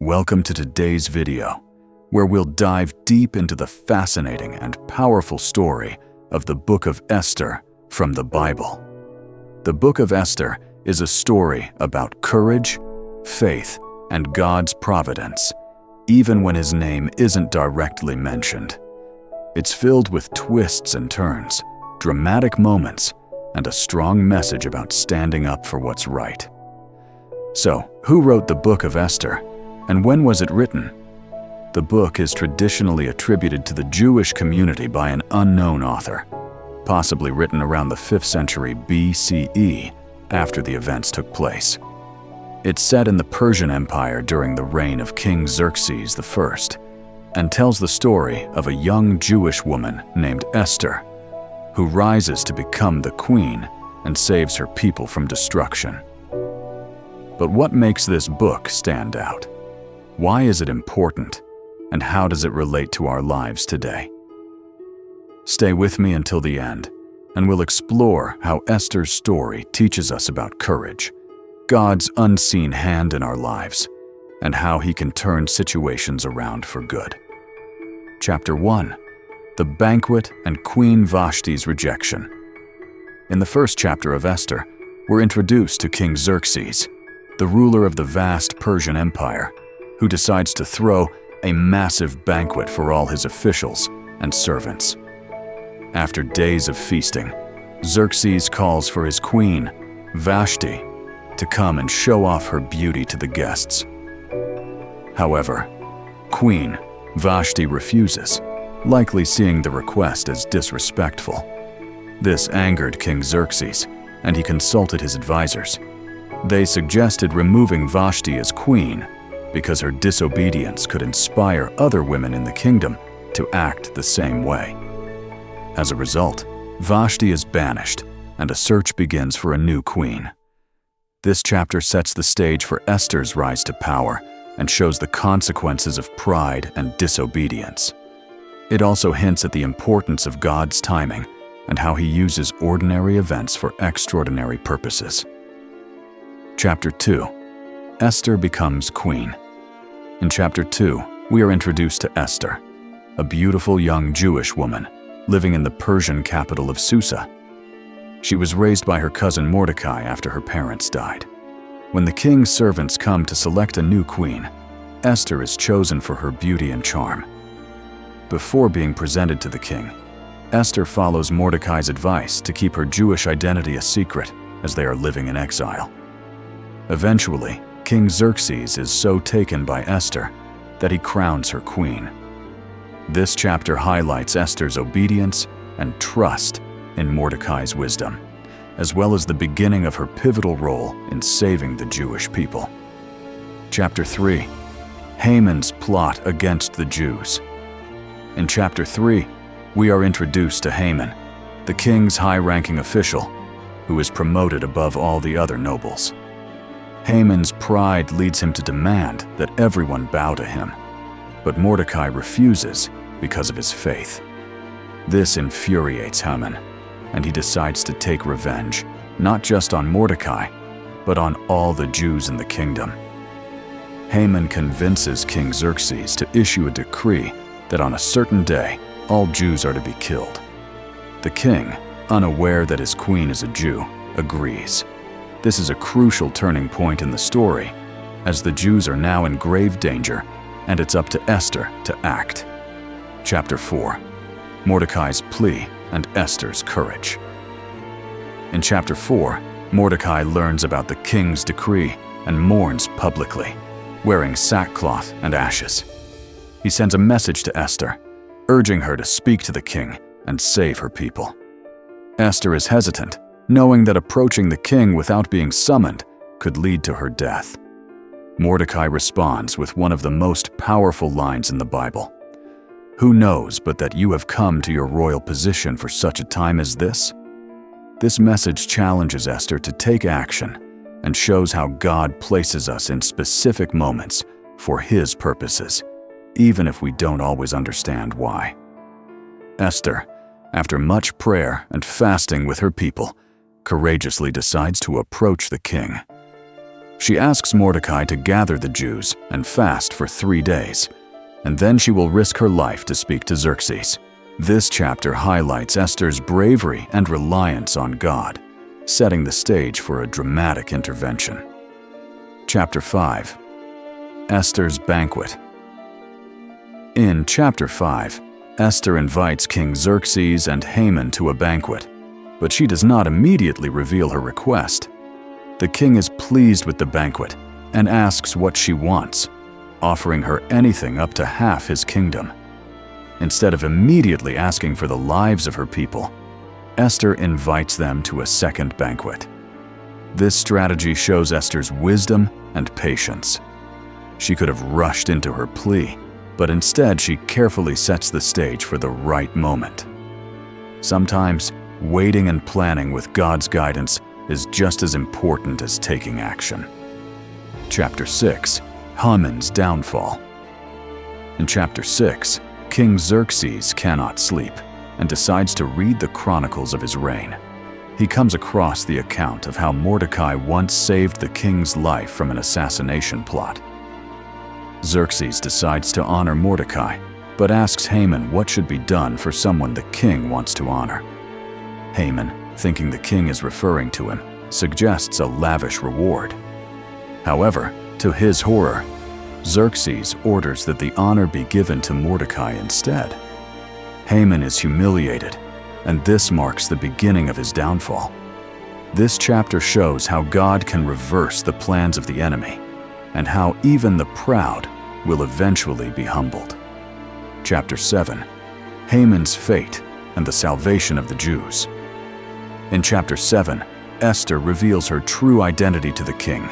Welcome to today's video, where we'll dive deep into the fascinating and powerful story of the Book of Esther from the Bible. The Book of Esther is a story about courage, faith, and God's providence, even when His name isn't directly mentioned. It's filled with twists and turns, dramatic moments, and a strong message about standing up for what's right. So, who wrote the Book of Esther, and when was it written? The book is traditionally attributed to the Jewish community by an unknown author, possibly written around the 5th century BCE, after the events took place. It's set in the Persian Empire during the reign of King Xerxes I, and tells the story of a young Jewish woman named Esther, who rises to become the queen and saves her people from destruction. But what makes this book stand out? Why is it important, and how does it relate to our lives today? Stay with me until the end, and we'll explore how Esther's story teaches us about courage, God's unseen hand in our lives, and how He can turn situations around for good. Chapter 1. The Banquet and Queen Vashti's Rejection. In the first chapter of Esther, we're introduced to King Xerxes, the ruler of the vast Persian Empire, who decides to throw a massive banquet for all his officials and servants. After days of feasting, Xerxes calls for his queen, Vashti, to come and show off her beauty to the guests. However, Queen Vashti refuses, likely seeing the request as disrespectful. This angered King Xerxes, and he consulted his advisors. They suggested removing Vashti as queen because her disobedience could inspire other women in the kingdom to act the same way. As a result, Vashti is banished, and a search begins for a new queen. This chapter sets the stage for Esther's rise to power and shows the consequences of pride and disobedience. It also hints at the importance of God's timing and how He uses ordinary events for extraordinary purposes. Chapter 2. Esther becomes queen. In Chapter 2, we are introduced to Esther, a beautiful young Jewish woman living in the Persian capital of Susa. She was raised by her cousin Mordecai after her parents died. When the king's servants come to select a new queen, Esther is chosen for her beauty and charm. Before being presented to the king, Esther follows Mordecai's advice to keep her Jewish identity a secret as they are living in exile. Eventually, King Xerxes is so taken by Esther that he crowns her queen. This chapter highlights Esther's obedience and trust in Mordecai's wisdom, as well as the beginning of her pivotal role in saving the Jewish people. Chapter 3. Haman's plot against the Jews. In Chapter 3, we are introduced to Haman, the king's high-ranking official, who is promoted above all the other nobles. Haman's pride leads him to demand that everyone bow to him, but Mordecai refuses because of his faith. This infuriates Haman, and he decides to take revenge, not just on Mordecai, but on all the Jews in the kingdom. Haman convinces King Xerxes to issue a decree that on a certain day, all Jews are to be killed. The king, unaware that his queen is a Jew, agrees. This is a crucial turning point in the story, as the Jews are now in grave danger, and it's up to Esther to act. Chapter 4. Mordecai's plea and Esther's courage. In Chapter 4, Mordecai learns about the king's decree and mourns publicly, wearing sackcloth and ashes. He sends a message to Esther, urging her to speak to the king and save her people. Esther is hesitant, knowing that approaching the king without being summoned could lead to her death. Mordecai responds with one of the most powerful lines in the Bible. "Who knows but that you have come to your royal position for such a time as this?" This message challenges Esther to take action and shows how God places us in specific moments for His purposes, even if we don't always understand why. Esther, after much prayer and fasting with her people, courageously decides to approach the king. She asks Mordecai to gather the Jews and fast for 3 days, and then she will risk her life to speak to Xerxes. This chapter highlights Esther's bravery and reliance on God, setting the stage for a dramatic intervention. Chapter 5. Esther's Banquet. In Chapter 5, Esther invites King Xerxes and Haman to a banquet, but she does not immediately reveal her request. The king is pleased with the banquet and asks what she wants, offering her anything up to half his kingdom. Instead of immediately asking for the lives of her people, Esther invites them to a second banquet. This strategy shows Esther's wisdom and patience. She could have rushed into her plea, but instead she carefully sets the stage for the right moment. Sometimes, waiting and planning with God's guidance is just as important as taking action. Chapter 6. Haman's Downfall. In Chapter 6, King Xerxes cannot sleep and decides to read the chronicles of his reign. He comes across the account of how Mordecai once saved the king's life from an assassination plot. Xerxes decides to honor Mordecai, but asks Haman what should be done for someone the king wants to honor. Haman, thinking the king is referring to him, suggests a lavish reward. However, to his horror, Xerxes orders that the honor be given to Mordecai instead. Haman is humiliated, and this marks the beginning of his downfall. This chapter shows how God can reverse the plans of the enemy, and how even the proud will eventually be humbled. Chapter 7. Haman's Fate and the Salvation of the Jews. In Chapter 7, Esther reveals her true identity to the king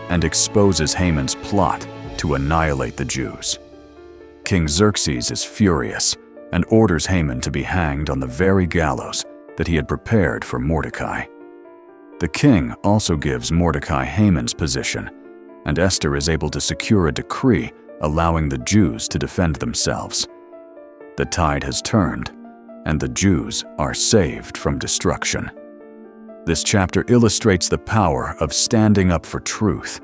and exposes Haman's plot to annihilate the Jews. King Xerxes is furious and orders Haman to be hanged on the very gallows that he had prepared for Mordecai. The king also gives Mordecai Haman's position, and Esther is able to secure a decree allowing the Jews to defend themselves. The tide has turned, and the Jews are saved from destruction. This chapter illustrates the power of standing up for truth,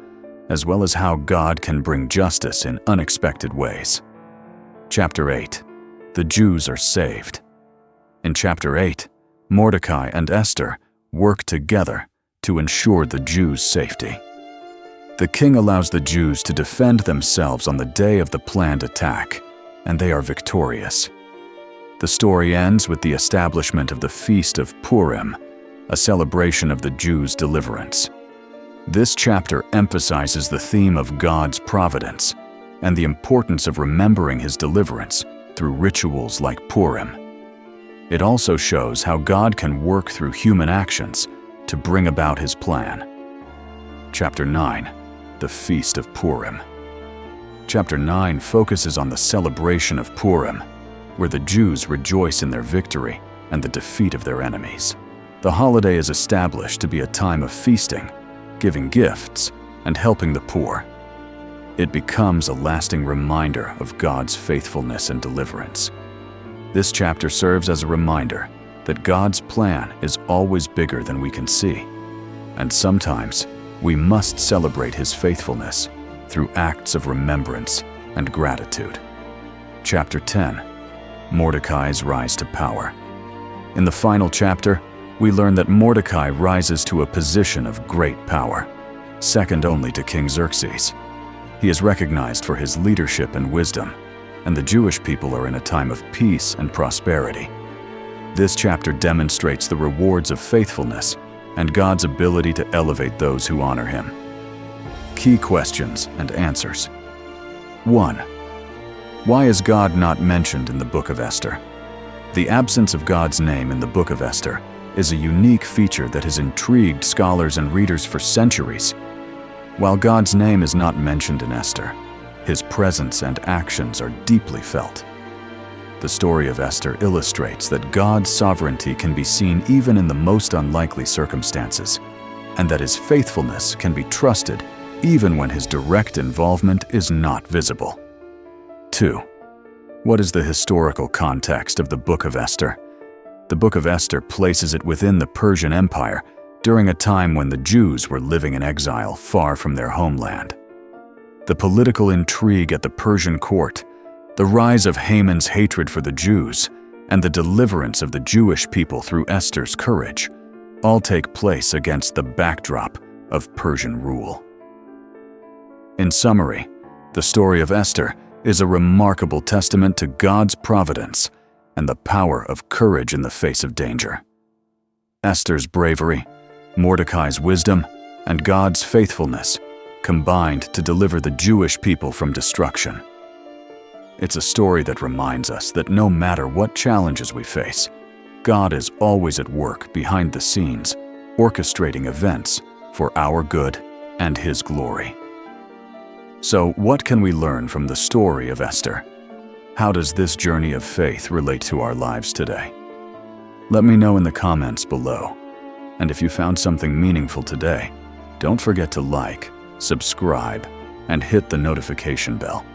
as well as how God can bring justice in unexpected ways. Chapter 8. The Jews are saved. In Chapter 8, Mordecai and Esther work together to ensure the Jews' safety. The king allows the Jews to defend themselves on the day of the planned attack, and they are victorious. The story ends with the establishment of the Feast of Purim, a celebration of the Jews' deliverance. This chapter emphasizes the theme of God's providence and the importance of remembering his deliverance through rituals like Purim. It also shows how God can work through human actions to bring about his plan. Chapter 9. The Feast of Purim. Chapter 9 focuses on the celebration of Purim, where the Jews rejoice in their victory and the defeat of their enemies. The holiday is established to be a time of feasting, giving gifts, and helping the poor. It becomes a lasting reminder of God's faithfulness and deliverance. This chapter serves as a reminder that God's plan is always bigger than we can see, and sometimes we must celebrate his faithfulness through acts of remembrance and gratitude. Chapter 10. Mordecai's Rise to Power. In the final chapter, we learn that Mordecai rises to a position of great power, second only to King Xerxes. He is recognized for his leadership and wisdom, and the Jewish people are in a time of peace and prosperity. This chapter demonstrates the rewards of faithfulness and God's ability to elevate those who honor him. Key questions and answers. 1. Why is God not mentioned in the Book of Esther? The absence of God's name in the Book of Esther is a unique feature that has intrigued scholars and readers for centuries. While God's name is not mentioned in Esther, his presence and actions are deeply felt. The story of Esther illustrates that God's sovereignty can be seen even in the most unlikely circumstances, and that his faithfulness can be trusted even when his direct involvement is not visible. 2. What is the historical context of the Book of Esther? The Book of Esther places it within the Persian Empire during a time when the Jews were living in exile far from their homeland. The political intrigue at the Persian court, the rise of Haman's hatred for the Jews, and the deliverance of the Jewish people through Esther's courage all take place against the backdrop of Persian rule. In summary, the story of Esther is a remarkable testament to God's providence and the power of courage in the face of danger. Esther's bravery, Mordecai's wisdom, and God's faithfulness combined to deliver the Jewish people from destruction. It's a story that reminds us that no matter what challenges we face, God is always at work behind the scenes, orchestrating events for our good and His glory. So, what can we learn from the story of Esther? How does this journey of faith relate to our lives today? Let me know in the comments below. And if you found something meaningful today, don't forget to like, subscribe, and hit the notification bell.